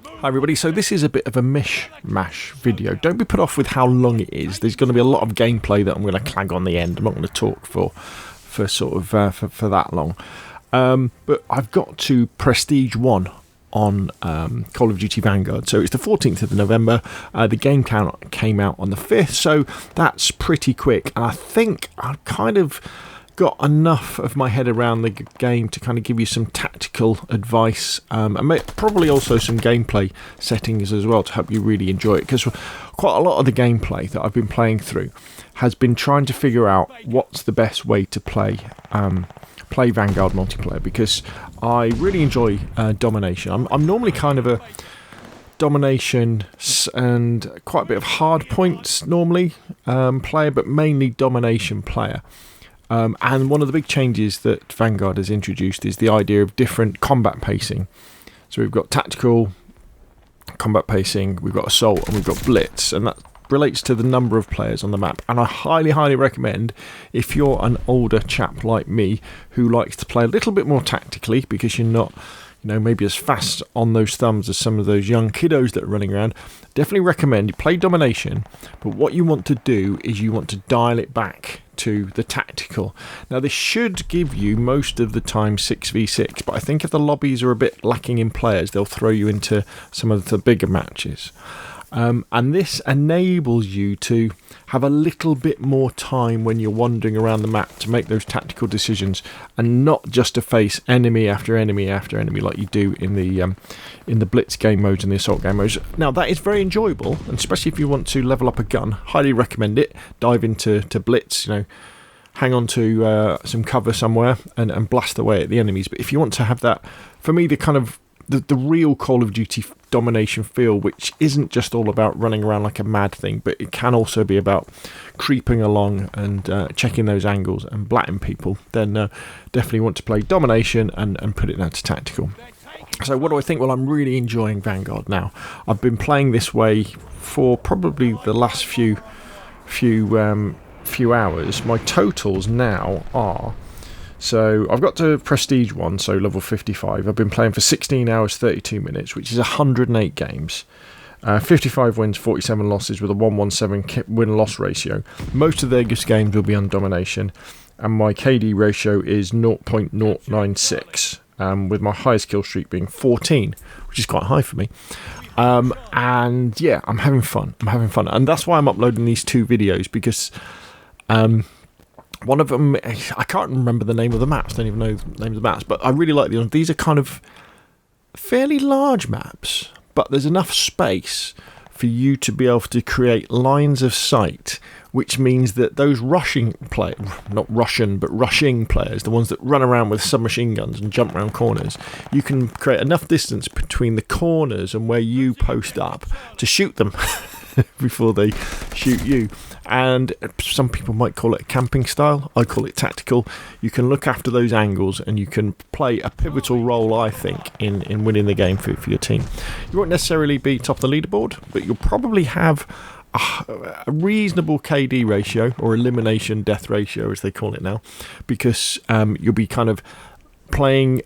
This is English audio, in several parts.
Hi everybody, so this is a bit of a mishmash video. Don't be put off with how long it is. There's going to be a lot of gameplay that I'm going to clag on the end. I'm not going to talk for that long. But I've got to Prestige 1 on Call of Duty Vanguard. So it's the 14th of November. The game count came out on the 5th, so that's pretty quick. And I think I've kind of got enough of my head around the game to kind of give you some tactical advice and probably also some gameplay settings as well to help you really enjoy it, because quite a lot of the gameplay that I've been playing through has been trying to figure out what's the best way to play Vanguard multiplayer, because I really enjoy Domination. I'm normally kind of a Domination and quite a bit of hard points normally player, but mainly Domination player. And one of the big changes that Vanguard has introduced is the idea of different combat pacing. So we've got tactical combat pacing, we've got assault, and we've got blitz, and that relates to the number of players on the map. And I highly recommend, if you're an older chap like me who likes to play a little bit more tactically because you're not, maybe as fast on those thumbs as some of those young kiddos that are running around, definitely recommend you play Domination. But what you want to do is you want to dial it back to the tactical. Now this should give you most of the time 6v6, but I think if the lobbies are a bit lacking in players, they'll throw you into some of the bigger matches. And this enables you to have a little bit more time when you're wandering around the map to make those tactical decisions, and not just to face enemy after enemy after enemy like you do in the blitz game modes and the assault game modes. Now that is very enjoyable, and especially if you want to level up a gun, highly recommend it. Dive into blitz, hang on to some cover somewhere and blast away at the enemies. But if you want to have that, for me, the kind of the real Call of Duty Domination feel, which isn't just all about running around like a mad thing, but it can also be about creeping along and checking those angles and blatting people, then definitely want to play Domination and put it down to tactical. So what do I think? Well, I'm really enjoying Vanguard now. I've been playing this way for probably the last few hours. My totals now are... So I've got to Prestige 1, so level 55. I've been playing for 16 hours, 32 minutes, which is 108 games. 55 wins, 47 losses with a 117 win-loss ratio. Most of those games will be on Domination, and my KD ratio is 0.096, with my highest kill streak being 14, which is quite high for me. And yeah, I'm having fun. And that's why I'm uploading these two videos, because... one of them, I can't remember the name of the maps, don't even know the names of the maps, but I really like these. These are kind of fairly large maps, but there's enough space for you to be able to create lines of sight, which means that those rushing players, the ones that run around with submachine guns and jump around corners, you can create enough distance between the corners and where you post up to shoot them before they shoot you. And some people might call it camping style. I call it tactical. You can look after those angles and you can play a pivotal role, I think, in winning the game for your team. You won't necessarily be top of the leaderboard, but you'll probably have a reasonable KD ratio, or elimination death ratio as they call it now, because you'll be kind of playing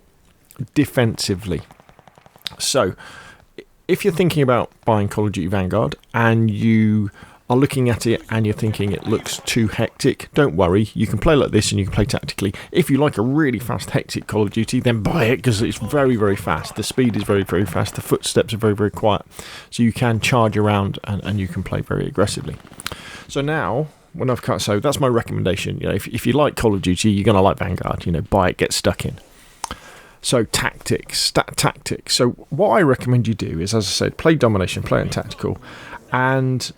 defensively. So if you're thinking about buying Call of Duty Vanguard and you are looking at it and you're thinking it looks too hectic, don't worry, you can play like this and you can play tactically. If you like a really fast hectic Call of Duty, then buy it, because it's very fast. The speed is very fast, the footsteps are very quiet, so you can charge around and you can play very aggressively. So now, when I've cut, so that's my recommendation. If you like Call of Duty, you're going to like Vanguard. Buy it, get stuck in. So tactics. So what I recommend you do is, as I said, play Domination, play in tactical, and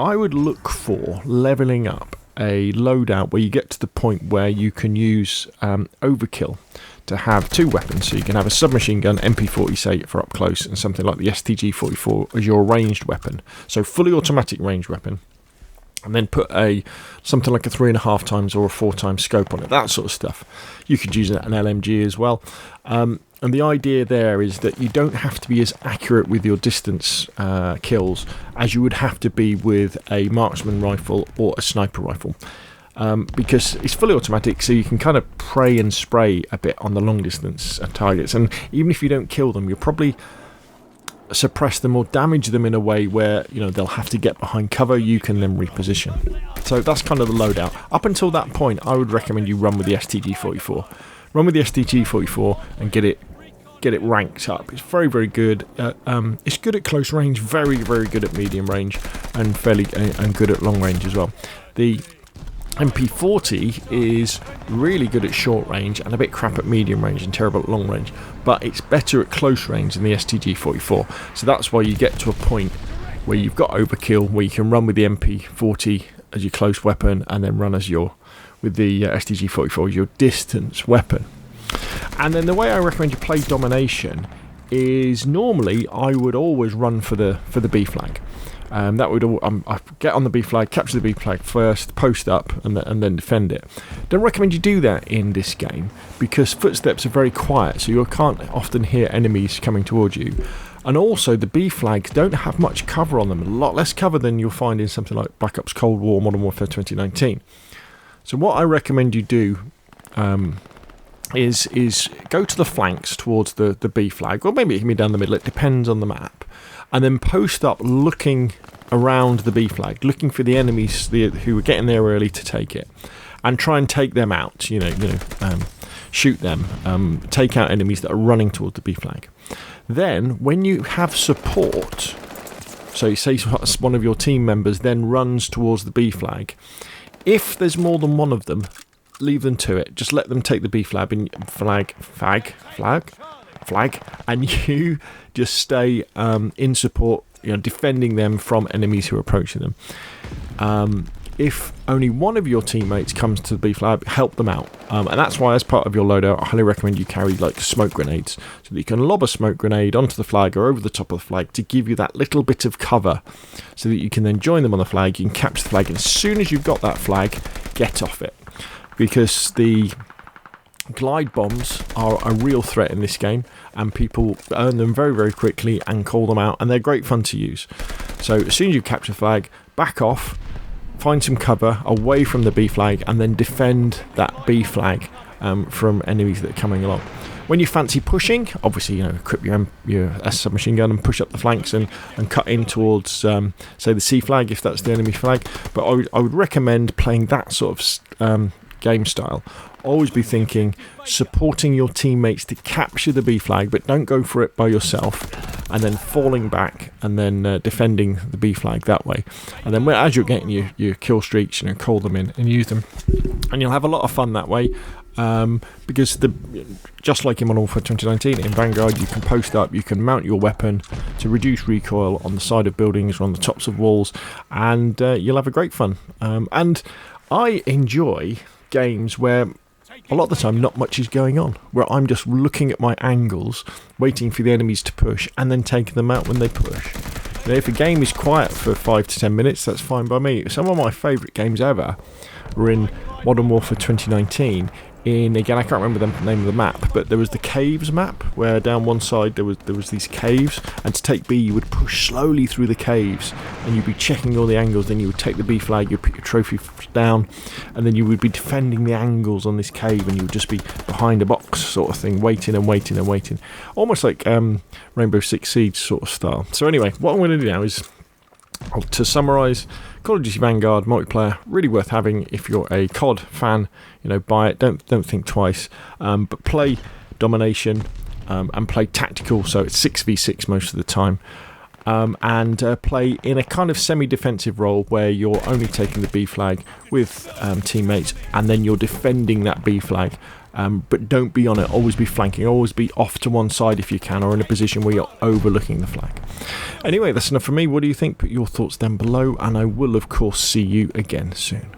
I would look for leveling up a loadout where you get to the point where you can use overkill to have two weapons. So you can have a submachine gun, MP40 say for up close, and something like the STG-44 as your ranged weapon. So fully automatic ranged weapon. And then put something like a 3.5 times or a 4 times scope on it, that sort of stuff. You could use an LMG as well. And the idea there is that you don't have to be as accurate with your distance kills as you would have to be with a marksman rifle or a sniper rifle. Because it's fully automatic, so you can kind of pray and spray a bit on the long distance targets. And even if you don't kill them, you're probably suppress them or damage them in a way where, you know, they'll have to get behind cover. You can then reposition. So that's kind of the loadout. Up until that point, I would recommend you run with the STG-44. Run with the STG-44 and get it ranked up. It's very, very good. It's good at close range, very, very good at medium range, and and good at long range as well. The MP40 is really good at short range and a bit crap at medium range and terrible at long range, but it's better at close range than the STG-44. So that's why you get to a point where you've got overkill, where you can run with the MP40 as your close weapon and then run as with the STG-44 as your distance weapon. And then the way I recommend you play Domination is, normally I would always run for the B flag. That would I get on the B flag, capture the B flag first, post up, and then defend it. Don't recommend you do that in this game because footsteps are very quiet, so you can't often hear enemies coming towards you. And also, the B flags don't have much cover on them, a lot less cover than you'll find in something like Black Ops Cold War, Modern Warfare 2019. So what I recommend you do is go to the flanks towards the B flag, or maybe it can be down the middle, it depends on the map, and then post up looking around the B flag, looking for the enemies who are getting there early to take it, and try and take them out, shoot them, take out enemies that are running towards the B flag. Then, when you have support, so you say one of your team members then runs towards the B flag, if there's more than one of them, leave them to it. Just let them take the B flag, and and you just stay in support, defending them from enemies who are approaching them. If only one of your teammates comes to the B flag, help them out. And that's why, as part of your loadout, I highly recommend you carry like smoke grenades, so that you can lob a smoke grenade onto the flag or over the top of the flag to give you that little bit of cover, so that you can then join them on the flag, you can capture the flag, and as soon as you've got that flag, get off it. Because the glide bombs are a real threat in this game, and people earn them very, very quickly and call them out, and they're great fun to use. So as soon as you capture the flag, back off, find some cover away from the B flag, and then defend that B flag from enemies that are coming along. When you fancy pushing, obviously, equip your submachine gun and push up the flanks and cut in towards, say, the C flag, if that's the enemy flag. But I would recommend playing that sort of game style. Always be thinking, supporting your teammates to capture the B flag, but don't go for it by yourself, and then falling back and then defending the B flag that way. And then as you're getting your kill streaks, call them in and use them, and you'll have a lot of fun that way. Because just like in Modern Warfare 2019, in Vanguard, you can post up, you can mount your weapon to reduce recoil on the side of buildings or on the tops of walls, and you'll have a great fun. And I enjoy games where a lot of the time not much is going on, where I'm just looking at my angles, waiting for the enemies to push, and then taking them out when they push. If a game is quiet for 5 to 10 minutes, that's fine by me. Some of my favourite games ever were in Modern Warfare 2019. Again, I can't remember the name of the map, but there was the caves map, where down one side there was these caves, and to take B you would push slowly through the caves, and you'd be checking all the angles. Then you would take the B flag, you'd put your trophy down, and then you would be defending the angles on this cave, and you would just be behind a box sort of thing, waiting and waiting and waiting, almost like Rainbow Six Siege sort of style. So anyway, what I'm going to do now is, to summarise, Call of Duty Vanguard multiplayer, really worth having if you're a COD fan. Buy it. Don't think twice. But play Domination and play tactical, so it's 6v6 most of the time. And play in a kind of semi-defensive role where you're only taking the B flag with teammates, and then you're defending that B flag. But don't be on it, always be flanking, always be off to one side if you can, or in a position where you're overlooking the flag. Anyway, that's enough from me. What do you think? Put your thoughts down below, and I will of course see you again soon.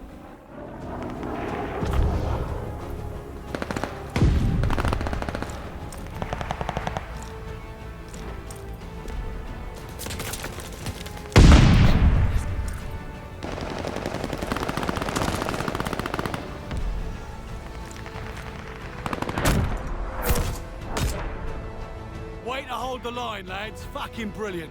Way to hold the line, lads. Fucking brilliant.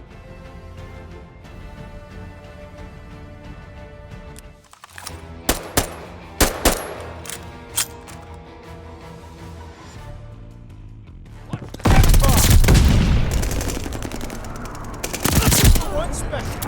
quite special.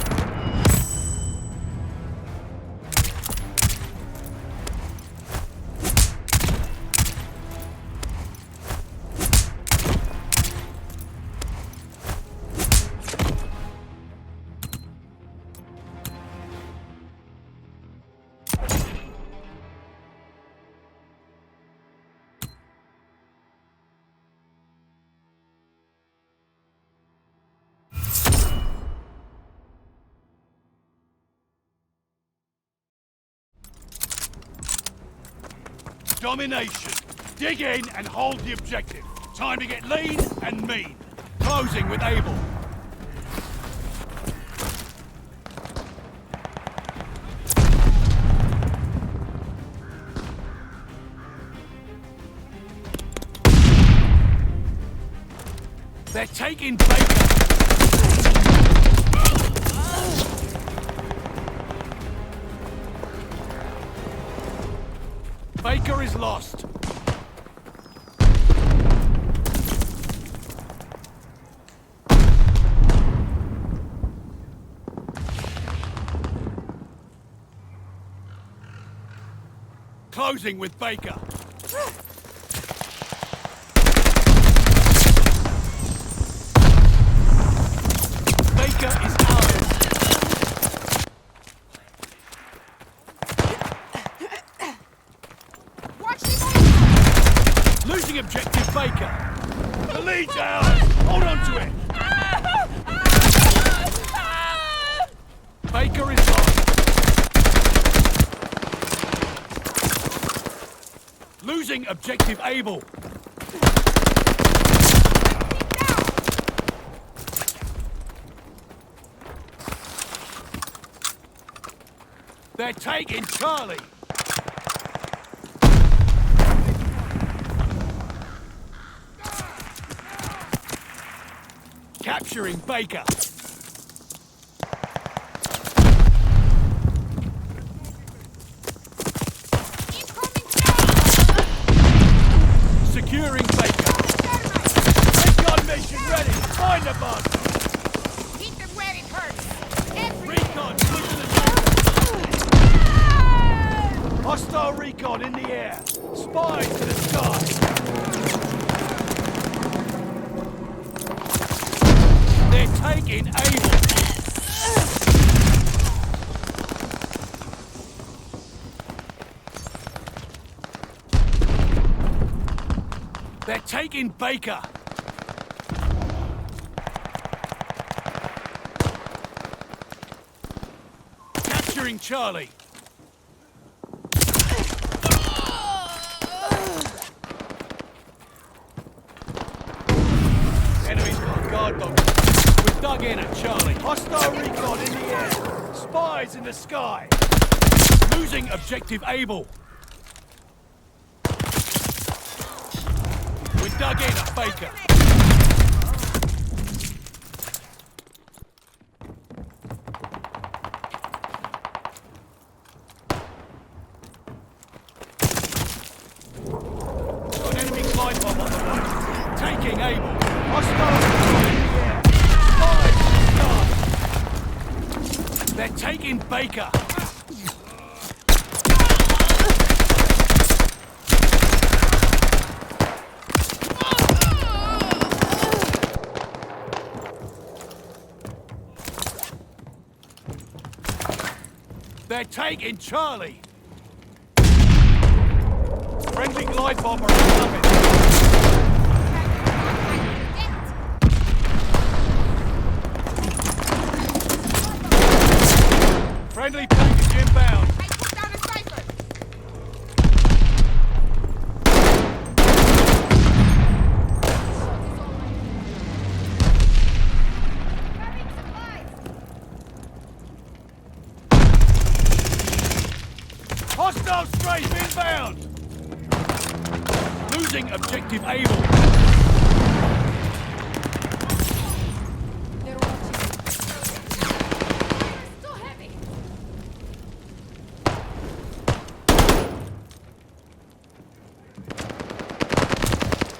Domination. Dig in and hold the objective. Time to get lean and mean. Closing with Able. They're taking Baker. Baker is lost. Closing with Baker. Baker is ours. Losing objective Baker. The lead's ours. Hold on to it. Baker is lost. Losing objective Able. They're taking Charlie. Capturing Baker. Securing Baker. Recon mission ready. Find the bug. Keep them where it hurts. Recon, look to the hostile recon in the air. Spies to the sky. They're taking Able. They're taking Baker. Capturing Charlie. Enemies got guard dogs. We're dug in at Charlie. Hostile recon in the air. Spies in the sky. Losing objective Able. We're dug in at Baker. Got an enemy glide bomb on the way. Taking Able. Hostile recon in the air. Spies in the sky. They're taking Baker. They're taking Charlie. Friendly glide bomber incoming. Friendly package inbound. I put down a sniper. Grabbing supplies. Hostile strafe inbound. Losing objective Able. They're watching. So heavy.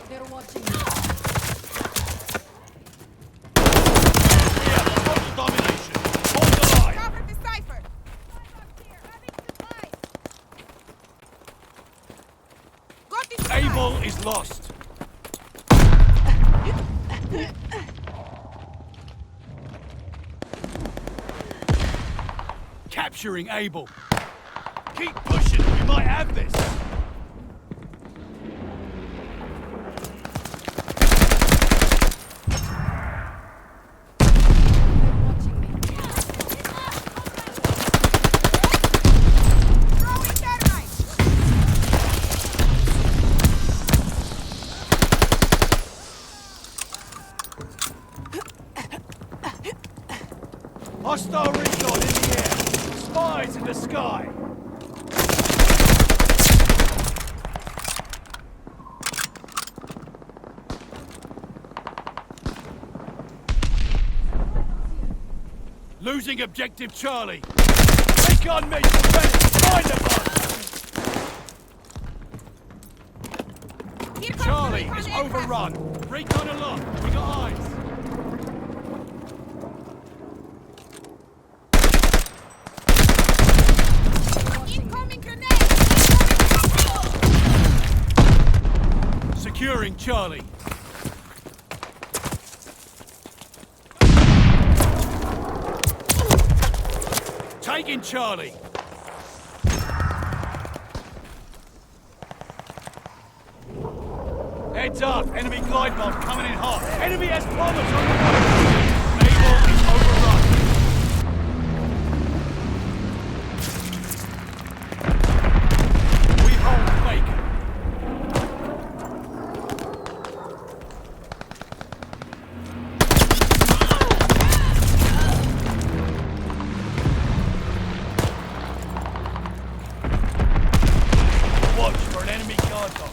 They're watching. We have total domination. is lost. Capturing Able. Keep pushing, we might have this. Throwing thermite. Hostile recon in the air. Spies in the sky. Losing objective Charlie. Recon mission ready. Find the bus. Here comes Charlie recon is aircraft. overrun. Recon aloft. We got eyes. Incoming grenade. Securing Charlie. Taking Charlie. Heads up, enemy glide bomb coming in hot. Enemy has bombers on the way. Able is overrun. We hold Baker. Watch for an enemy guard dog.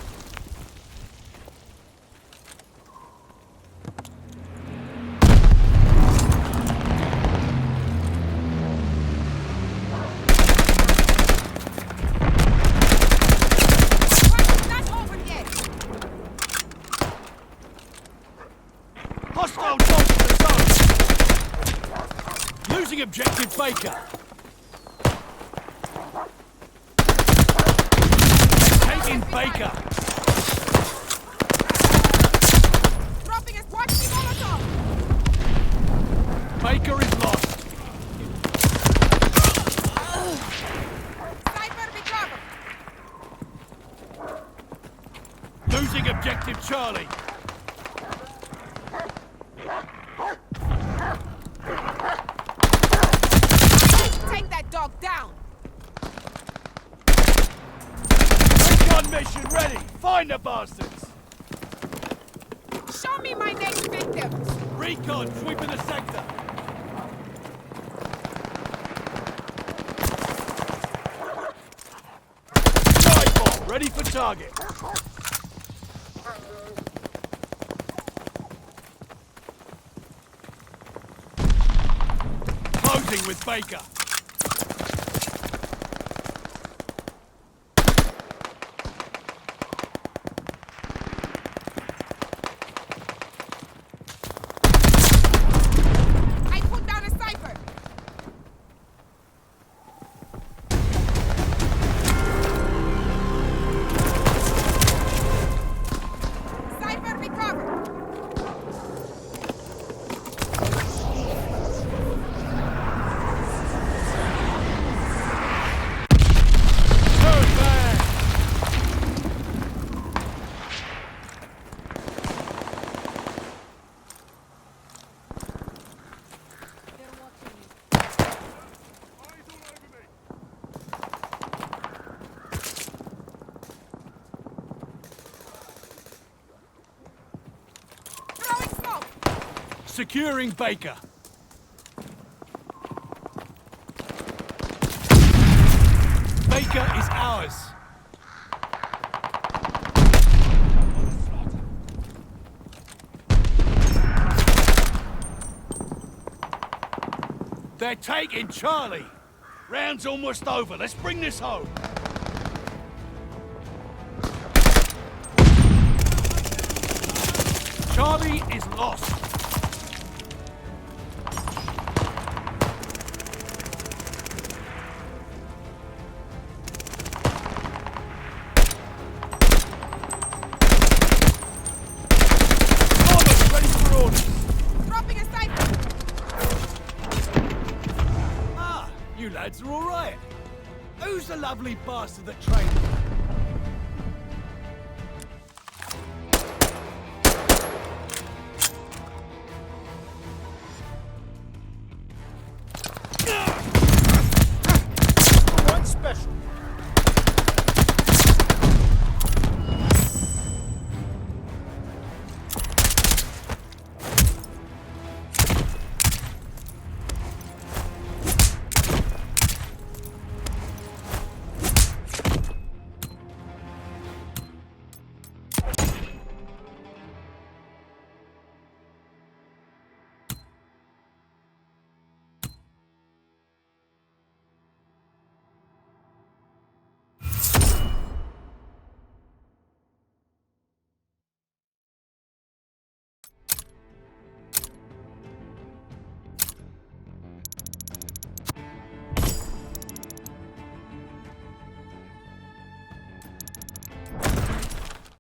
Not over yet. Hostile dogs to the zone. Losing objective Baker. Taking Baker. Dropping a squad team Molotov. Baker is lost. Sniper recovered. Losing objective Charlie. Take that dog down. Recon mission ready. Find the bastards. Show me my next victims. Recon sweeping the sector. Glide bomb ready for target. Closing with Baker. I put down a sniper. Sniper recovered. Turn back. Throwing smoke. Securing Baker. Baker is ours. They're taking Charlie. Round's almost over. Let's bring this home. Charlie is lost. lads are all right. Who's the lovely bastard that trained them?